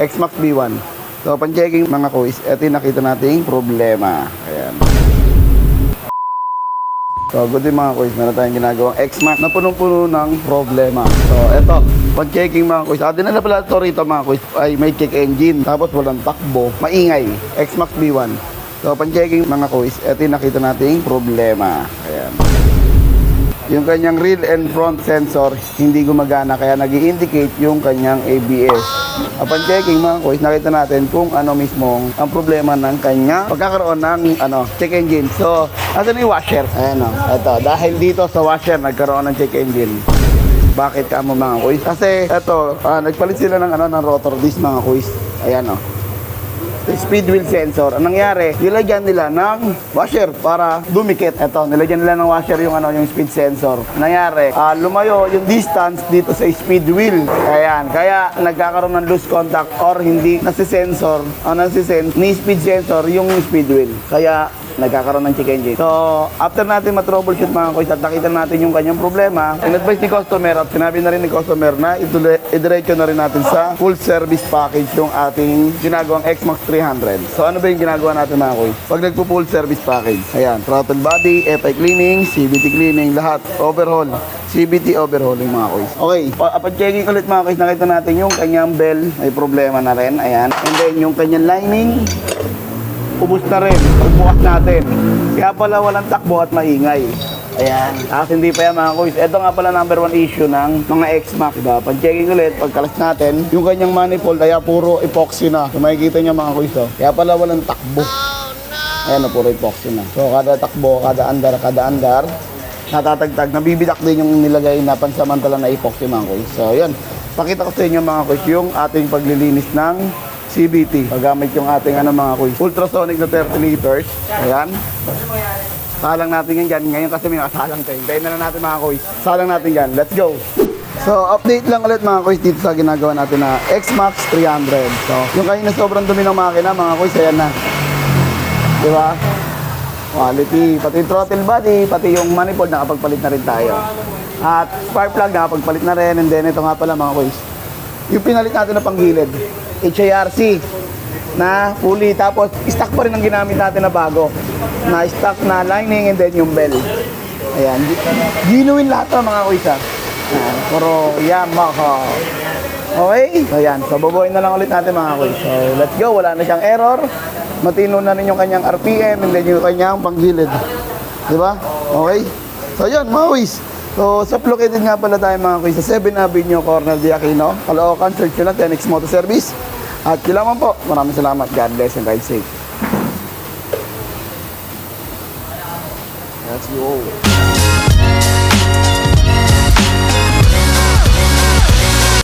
X-Max B1. So, pan-checking mga kuys, ito yung nakita nating problema. Ayan. So, good din mga kuys, meron tayong ginagawang X-Max na punong-puno ng problema. So, ito, pan-checking mga kuys. Dinala pala ito rito mga kuys, ay may check engine, tapos walang takbo, maingay. X-Max B1. So, pan-checking mga kuys, ito yung nakita nating problema. Ayan. Yung kanyang rear and front sensor hindi gumagana kaya nag-i-indicate yung kanyang ABS. Upon checking mga kuys, nakita natin kung ano mismong ang problema ng kanya pagkakaroon ng check engine. So, asan yung washer? Ayan o. Ito, dahil dito sa washer nagkaroon ng check engine. Bakit ka mo mga kuys? Kasi ito, nagpalit sila ng rotor disc mga kuys. Ayan o. Speed wheel sensor. Ang nangyari, nilagyan nila ng washer para dumikit. Ito, nilagyan nila ng washer yung speed sensor. Ang nangyari, lumayo yung distance dito sa speed wheel. Ayan, kaya nagkakaroon ng loose contact or hindi nasi-sensor, ni speed sensor yung speed wheel. Kaya nagkakaroon ng check engine. So, after natin ma-troubleshoot mga kuys at nakita natin yung kanyang problema, in-advise ni customer at sinabi na rin ni customer na idiretso na rin natin sa full service package yung ating ginagawang X-Max 300. So, ano ba yung ginagawa natin mga kuys? Pag nagpo-full service package, ayan, throttle body, FI cleaning, CVT cleaning, lahat, overhaul. CVT overhauling mga kuys. Okay, upon checking ulit mga kuys, nakita natin yung kanyang bell, may problema na rin, ayan. And then yung kanyang lining, ubos na rin, pagbukas natin. Kaya pala walang takbo at maingay. Ayan. Tapos hindi pa yan mga kuys. Ito nga pala number 1 issue ng mga X-Max. Diba? Pag-checking ulit, pagkalas natin, yung kanyang manifold ay puro epoxy na. So makikita nyo mga kuys. Kaya pala walang takbo. Ayan, puro epoxy na. So kada takbo, kada andar, natatagtag. Nabibidak din yung nilagay na pansamantala na epoxy mga kuys. So yun. Pakita ko sa inyo mga kuys yung ating paglilinis ng CVT. Paggamit yung ating mga kuys. Ultrasonic na 30 liters. Ayan. Salang natin yan dyan. Ngayon kasi may nakasalang tayo. Hintayin na lang natin mga kuys. Salang natin yan. Let's go! So, update lang ulit mga kuys dito sa ginagawa natin na X-Max 300. So, yung kanina sobrang dumi ng makina mga kuys, ayan na. Diba? Quality. Pati yung throttle body, pati yung manifold, nakapagpalit na rin tayo. At spark plug, nakapagpalit na rin. And then, ito nga pala mga kuys. Yung pinalit natin na panggilid. HARC na fully, tapos stock pa rin ang ginamit natin na bago na stock na lining and then yung bell. Ayan, genuine lahat ng mga kuys puro Yamaha. Okay, so yan, so bubuhin na lang ulit natin mga kuys. So let's go, wala na siyang error, matino na rin yung kanyang RPM and then yung kanyang panggilid, diba? Okay, so yan mga kuys. So, located nga pala tayo mga kuys sa 7 Avenue, Cornel de Aquino, Caloocan. Search nyo lang, 10X Moto Service. At yun lamang po. Maraming salamat. God bless and ride safe. Let's go.